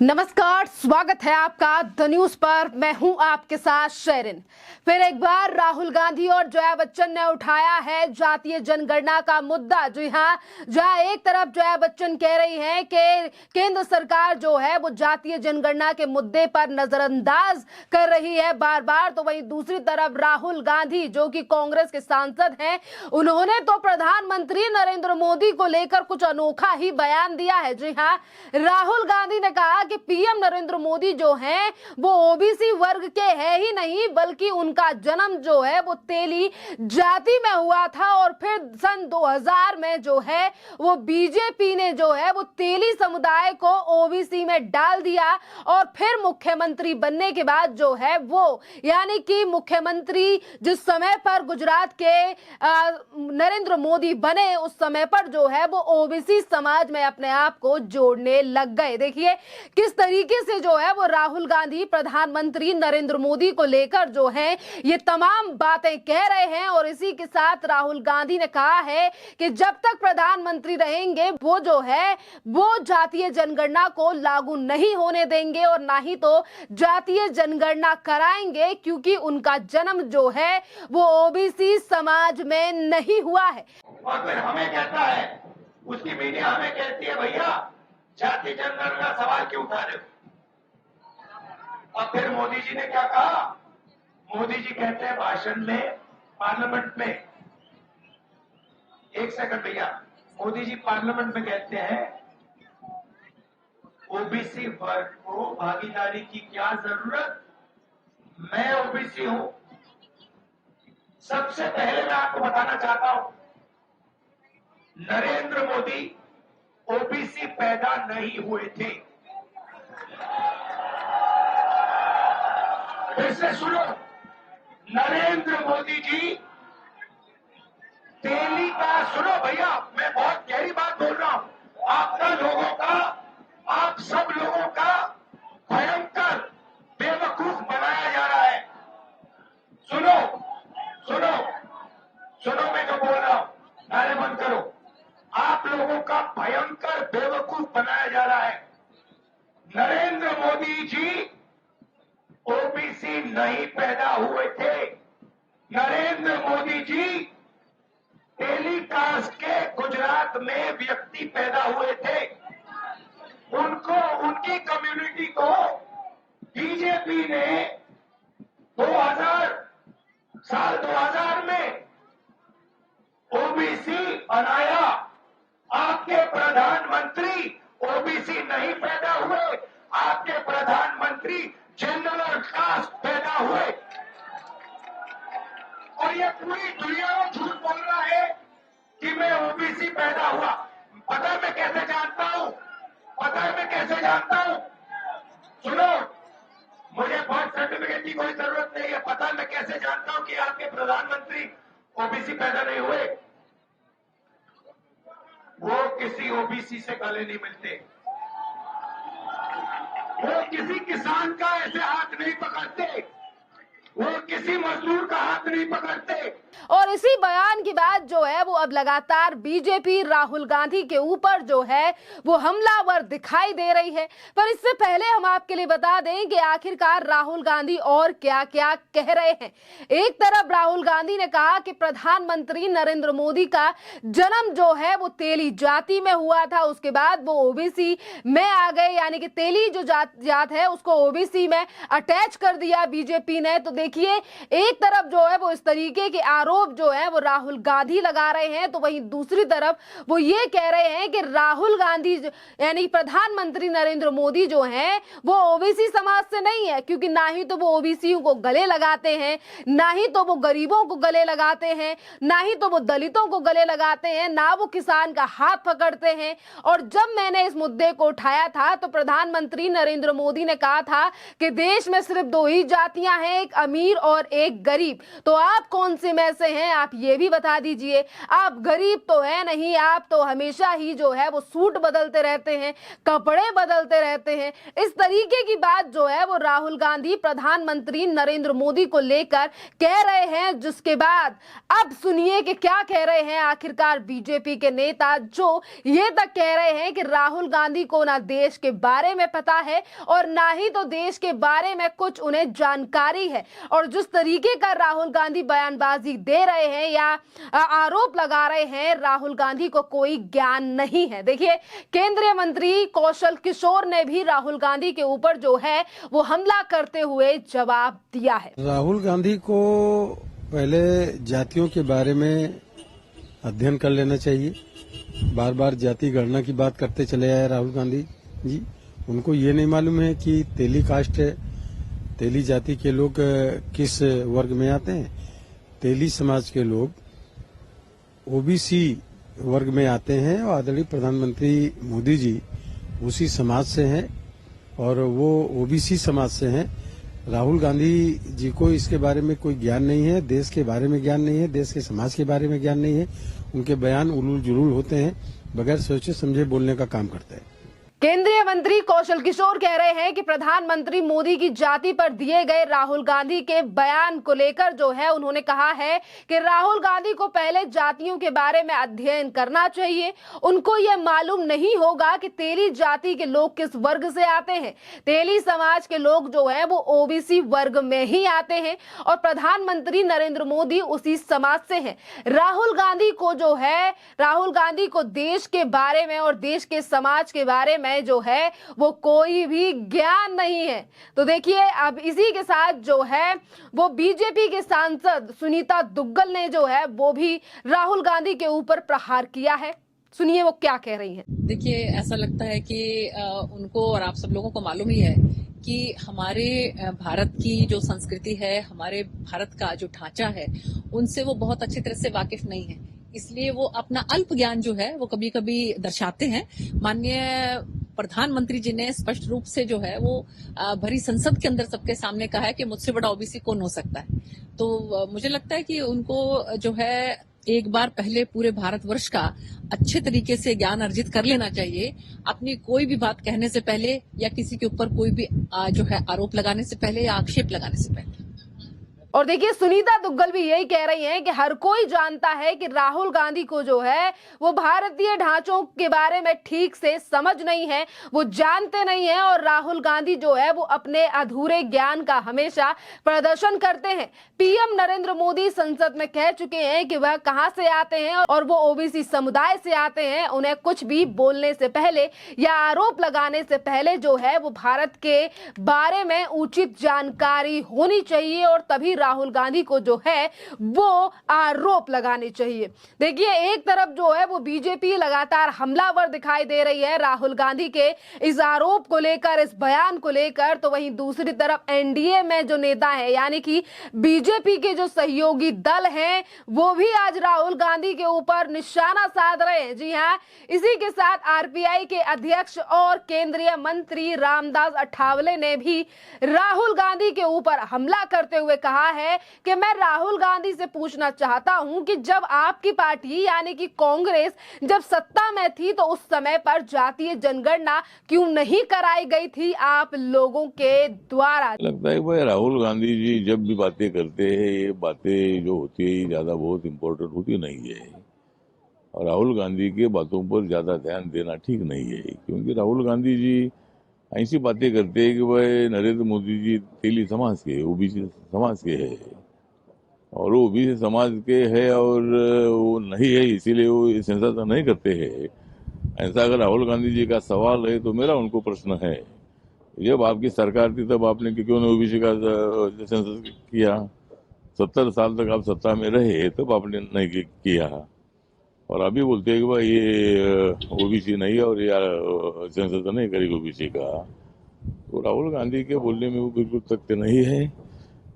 नमस्कार, स्वागत है आपका द न्यूज पर। मैं हूं आपके साथ शेरिन। फिर एक बार राहुल गांधी और जया बच्चन ने उठाया है जातीय जनगणना का मुद्दा। जी हां, जहां एक तरफ जया बच्चन कह रही हैं कि केंद्र सरकार जो है वो जातीय जनगणना के मुद्दे पर नजरअंदाज कर रही है बार बार, तो वहीं दूसरी तरफ राहुल गांधी जो कि कांग्रेस के सांसद हैं, उन्होंने तो प्रधानमंत्री नरेंद्र मोदी को लेकर कुछ अनोखा ही बयान दिया है। जी हां, राहुल गांधी ने कहा कि पीएम नरेंद्र मोदी जो हैं वो ओबीसी वर्ग के हैं ही नहीं, बल्कि उनका जन्म जो है वो तेली जाति में हुआ था और फिर सन 2000 में जो है वो बीजेपी ने जो है वो तेली समुदाय को ओबीसी में डाल दिया और फिर मुख्यमंत्री बनने के बाद जो है वो यानी कि मुख्यमंत्री जिस समय पर गुजरात के नरेंद्र मोदी बने उस समय पर जो है वो ओबीसी समाज में अपने आप को जोड़ने लग गए। देखिए किस तरीके से जो है वो राहुल गांधी प्रधानमंत्री नरेंद्र मोदी को लेकर जो है ये तमाम बातें कह रहे हैं। और इसी के साथ राहुल गांधी ने कहा है कि जब तक प्रधानमंत्री रहेंगे वो जो है वो जातीय जनगणना को लागू नहीं होने देंगे और ना ही तो जातीय जनगणना कराएंगे, क्योंकि उनका जन्म जो है वो ओबीसी समाज में नहीं हुआ है। और फिर हमें कहता है, उसकी मीडिया हमें कहती है, भैया जाति जनगणना का सवाल क्यों उठा रहे हो? और फिर मोदी जी ने क्या कहा? मोदी जी कहते हैं भाषण में पार्लियामेंट में, एक सेकंड भैया, मोदी जी पार्लियामेंट में कहते हैं ओबीसी वर्ग को भागीदारी की क्या जरूरत, मैं ओबीसी हूं। सबसे पहले मैं आपको बताना चाहता हूं, नरेंद्र मोदी ओबीसी पैदा नहीं हुए थे। फिर से सुनो, नरेंद्र मोदी जी तेली का, सुनो भैया मैं बहुत गहरी बात बोल रहा हूं, आपका लोगों का, आप सब लोगों का भयंकर बेवकूफ बनाया जा रहा है। सुनो सुनो सुनो, मैं जो बोल रहा हूं, नारे बंद करो। आप लोगों का भयंकर बेवकूफ बनाया जा रहा है। नरेंद्र मोदी जी ओबीसी नहीं पैदा हुए थे। नरेंद्र मोदी जी टेलीकास्ट के गुजरात में व्यक्ति पैदा हुए थे। उनको, उनकी कम्युनिटी को बीजेपी ने 2000 में ओबीसी बनाया। आपके प्रधानमंत्री ओबीसी नहीं पैदा हुए, आपके प्रधानमंत्री जनरल कास्ट पैदा हुए। और ये पूरी दुनिया में झूठ बोल रहा है कि मैं ओबीसी पैदा हुआ। पता है मैं कैसे जानता हूं? पता है मैं कैसे जानता हूं? सुनो, मुझे बर्थ सर्टिफिकेट की कोई जरूरत नहीं है। पता है मैं कैसे जानता हूं कि आपके प्रधानमंत्री ओबीसी पैदा नहीं हुए? वो किसी ओबीसी से गले नहीं मिलते, वो किसी किसान का ऐसे हाथ नहीं पकड़ते, वो किसी मजदूर का हाथ नहीं पकड़ते। और इसी बयान की बात जो है वो अब लगातार बीजेपी राहुल गांधी के ऊपर जो है वो हमलावर दिखाई दे रही है। पर इससे पहले हम आपके लिए बता दें कि आखिरकार राहुल गांधी और क्या क्या कह रहे हैं। एक तरफ राहुल गांधी ने कहा कि प्रधानमंत्री नरेंद्र मोदी का जन्म जो है वो तेली जाति में हुआ था, उसके बाद वो ओबीसी में आ गए, यानी कि तेली जो जात है उसको ओबीसी में अटैच कर दिया बीजेपी ने। तो देखिए एक तरफ जो है वो इस तरीके के आरोप जो है वो राहुल गांधी लगा रहे हैं, तो वहीं दूसरी तरफ वो ये कह रहे हैं कि राहुल गांधी यानी प्रधानमंत्री नरेंद्र मोदी जो हैं वो ओबीसी समाज से नहीं है, क्योंकि ना ही तो वो ओबीसीयों को गले लगाते हैं, ना ही तो वो गरीबों को गले लगाते हैं, ना ही तो वो दलितों को गले लगाते हैं, ना वो किसान का हाथ पकड़ते हैं। और जब मैंने इस मुद्दे को उठाया था तो प्रधानमंत्री नरेंद्र मोदी ने कहा था कि देश में सिर्फ दो ही जातियां हैं, एक अमीर और एक गरीब, तो आप कौन से में से से हैं आप ये भी बता दीजिए। आप गरीब तो है नहीं, आप तो हमेशा ही जो है वो सूट बदलते रहते हैं, कपड़े बदलते रहते हैं। इस तरीके की बात जो है वो राहुल गांधी प्रधानमंत्री नरेंद्र मोदी को लेकर कह रहे हैं, जिसके बाद अब सुनिए कि क्या कह रहे हैं आखिरकार बीजेपी के नेता, जो ये तक कह रहे हैं कि राहुल गांधी को ना देश के बारे में पता है और ना ही तो देश के बारे में कुछ उन्हें जानकारी है। और जिस तरीके का राहुल गांधी बयानबाजी दे रहे हैं या आरोप लगा रहे हैं, राहुल गांधी को कोई ज्ञान नहीं है। देखिए, केंद्रीय मंत्री कौशल किशोर ने भी राहुल गांधी के ऊपर जो है वो हमला करते हुए जवाब दिया है। राहुल गांधी को पहले जातियों के बारे में अध्ययन कर लेना चाहिए। बार बार जाति गणना की बात करते चले आए राहुल गांधी जी। उनको ये नहीं मालूम है कि तेली कास्ट, तेली जाति के लोग किस वर्ग में आते हैं। तेली समाज के लोग ओबीसी वर्ग में आते हैं और आदरणीय प्रधानमंत्री मोदी जी उसी समाज से हैं और वो ओबीसी समाज से हैं। राहुल गांधी जी को इसके बारे में कोई ज्ञान नहीं है, देश के बारे में ज्ञान नहीं है, देश के समाज के बारे में ज्ञान नहीं है। उनके बयान उलूल जुलूल होते हैं, बगैर सोचे समझे बोलने का काम करते हैं। केंद्रीय मंत्री कौशल किशोर कह रहे हैं कि प्रधानमंत्री मोदी की जाति पर दिए गए राहुल गांधी के बयान को लेकर जो है उन्होंने कहा है कि राहुल गांधी को पहले जातियों के बारे में अध्ययन करना चाहिए। उनको यह मालूम नहीं होगा कि तेली जाति के लोग किस वर्ग से आते हैं। तेली समाज के लोग जो है वो ओबीसी वर्ग में ही आते हैं और प्रधानमंत्री नरेंद्र मोदी उसी समाज से हैं। राहुल गांधी को देश के बारे में और देश के समाज के बारे में जो है वो कोई भी ज्ञान नहीं है। तो देखिए, अब इसी के साथ जो है वो बीजेपी के सांसद सुनीता दुग्गल ने जो है वो भी राहुल गांधी के ऊपर प्रहार किया है। सुनिए वो क्या कह रही हैं। देखिए, ऐसा लगता है कि उनको और आप सब लोगों को मालूम ही है कि हमारे भारत की जो संस्कृति है, हमारे भारत का जो ढांचा है, उनसे वो बहुत अच्छी तरह से वाकिफ नहीं है। इसलिए वो अपना अल्प ज्ञान जो है वो कभी कभी दर्शाते हैं। माननीय प्रधानमंत्री जी ने स्पष्ट रूप से जो है वो भरी संसद के अंदर सबके सामने कहा है कि मुझसे बड़ा ओबीसी कौन हो सकता है। तो मुझे लगता है कि उनको जो है एक बार पहले पूरे भारतवर्ष का अच्छे तरीके से ज्ञान अर्जित कर लेना चाहिए, अपनी कोई भी बात कहने से पहले या किसी के ऊपर कोई भी जो है आरोप लगाने से पहले या आक्षेप लगाने से पहले। और देखिए, सुनीता दुग्गल भी यही कह रही हैं कि हर कोई जानता है कि राहुल गांधी को जो है वो भारतीय ढांचों के बारे में ठीक से समझ नहीं है, वो जानते नहीं है और राहुल गांधी जो है वो अपने अधूरे ज्ञान का हमेशा प्रदर्शन करते हैं। पीएम नरेंद्र मोदी संसद में कह चुके हैं कि वह कहां से आते हैं और वो ओबीसी समुदाय से आते हैं। उन्हें कुछ भी बोलने से पहले या आरोप लगाने से पहले जो है वो भारत के बारे में उचित जानकारी होनी चाहिए और तभी राहुल गांधी को जो है वो आरोप लगाने चाहिए। देखिए, एक तरफ जो है वो बीजेपी लगातार हमलावर दिखाई दे रही है राहुल गांधी के इस आरोप को लेकर, इस बयान को लेकर, तो वहीं दूसरी तरफ एनडीए में जो नेता है यानी कि बीजेपी के जो सहयोगी दल हैं वो भी आज राहुल गांधी के ऊपर निशाना साध रहे हैं। जी हां, इसी के साथ आरपीआई के अध्यक्ष और केंद्रीय मंत्री रामदास अठावले ने भी राहुल गांधी के ऊपर हमला करते हुए कहा है कि मैं राहुल गांधी से पूछना चाहता हूं कि जब आपकी पार्टी यानी कि कांग्रेस जब सत्ता में थी तो उस समय पर जातीय जनगणना क्यों नहीं कराई गई थी आप लोगों के द्वारा। लगता है भाई राहुल गांधी जी जब भी बातें करते हैं, ये बातें जो होती है ज्यादा बहुत इम्पोर्टेंट होती नहीं है और राहुल गांधी के बातों पर ज्यादा ध्यान देना ठीक नहीं है, क्योंकि राहुल गांधी जी ऐसी बातें करते हैं कि भाई नरेंद्र मोदी जी तेली समाज के, ओबीसी समाज के है और वो ओबीसी समाज के है और वो नहीं है इसीलिए वो सेंसस नहीं करते हैं। ऐसा अगर राहुल गांधी जी का सवाल है तो मेरा उनको प्रश्न है, जब आपकी सरकार थी तब आपने क्यों नहीं ओबीसी का सेंसस किया? 70 साल तक आप सत्ता में रहे तब आपने नहीं किया और अभी बोलते हैं कि भाई ये ओबीसी नहीं है और यार सेंसस नहीं करेगी ओबीसी का। तो राहुल गांधी के बोलने में वो बिल्कुल तथ्य नहीं है।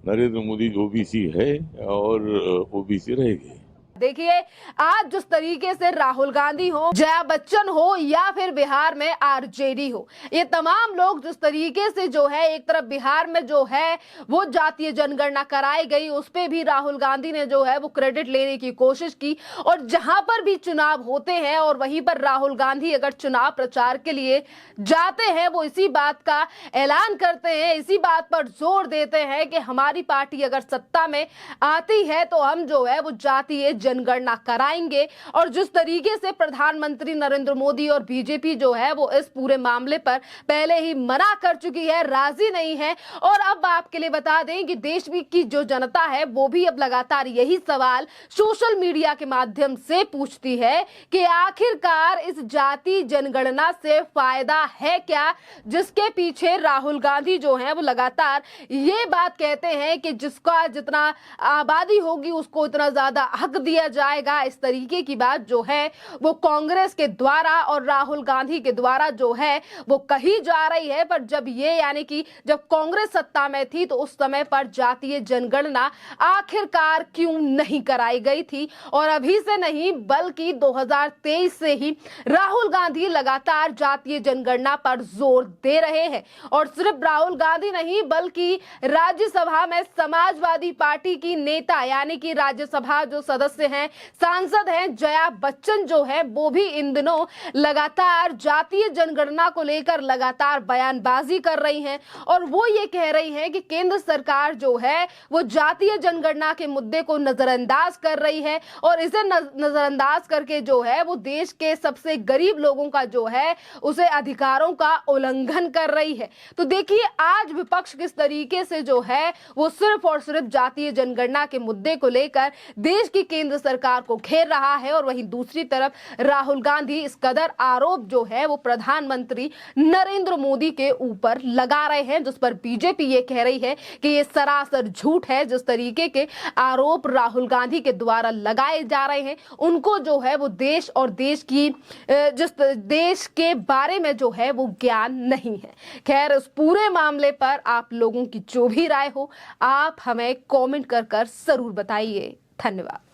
नरेंद्र मोदी ओबीसी है और ओबीसी रहेगी। देखिए, आज जिस तरीके से राहुल गांधी हो, जया बच्चन हो या फिर बिहार में आरजेडी हो, ये तमाम लोग जिस तरीके से जो है, एक तरफ बिहार में जो है वो जातीय जनगणना कराई गई, उस पे भी राहुल गांधी ने जो है वो क्रेडिट लेने की कोशिश की। और जहां पर भी चुनाव होते हैं और वहीं पर राहुल गांधी अगर चुनाव प्रचार के लिए जाते हैं, वो इसी बात का ऐलान करते हैं, इसी बात पर जोर देते हैं कि हमारी पार्टी अगर सत्ता में आती है तो हम जो है वो जातीय जनगणना कराएंगे। और जिस तरीके से प्रधानमंत्री नरेंद्र मोदी और बीजेपी जो है वो इस पूरे मामले पर पहले ही मना कर चुकी है, राजी नहीं है। और अब आपके लिए बता दें कि देश की जो जनता है वो भी अब लगातार यही सवाल सोशल मीडिया के माध्यम से पूछती है कि आखिरकार इस जाति जनगणना से फायदा है क्या, जिसके पीछे राहुल गांधी जो है वो लगातार ये बात कहते हैं कि जिसका जितना आबादी होगी उसको इतना ज्यादा हक दिया जाएगा। इस तरीके की बात जो है वो कांग्रेस के द्वारा और राहुल गांधी के द्वारा जो है वो कही जा रही है। पर जब ये यानी कि जब कांग्रेस सत्ता में थी तो उस समय पर जातीय जनगणना आखिरकार क्यों नहीं कराई गई थी, और अभी से नहीं बल्कि 2023 से ही राहुल गांधी लगातार जातीय जनगणना पर जोर दे रहे हैं। और सिर्फ राहुल गांधी नहीं बल्कि राज्यसभा में समाजवादी पार्टी की नेता यानी कि राज्यसभा जो सदस्य हैं, सांसद हैं, जया बच्चन जो है वो भी इन दिनों लगातार जातीय जनगणना को लेकर लगातार बयानबाजी कर रही हैं। और वो ये कह रही है कि केंद्र सरकार जो है वो जातीय जनगणना के मुद्दे को नजरअंदाज कर रही है और इसे नजरअंदाज करके जो है वो देश के सबसे गरीब लोगों का जो है उसे अधिकारों का उल्लंघन कर रही है। तो देखिए, आज विपक्ष किस तरीके से जो है वो सिर्फ और सिर्फ जातीय जनगणना के मुद्दे को लेकर देश की केंद्र सरकार को घेर रहा है, और वहीं दूसरी तरफ राहुल गांधी इस कदर आरोप जो है वो प्रधानमंत्री नरेंद्र मोदी के ऊपर लगा रहे हैं, जिस पर बीजेपी ये कह रही है कि ये सरासर झूठ है। जिस तरीके के आरोप राहुल गांधी के द्वारा लगाए जा रहे हैं, उनको जो है वो देश और देश की जिस देश के बारे में जो है वो ज्ञान नहीं है। खैर, इस पूरे मामले पर आप लोगों की जो भी राय हो आप हमें कमेंट कर जरूर बताइए। धन्यवाद।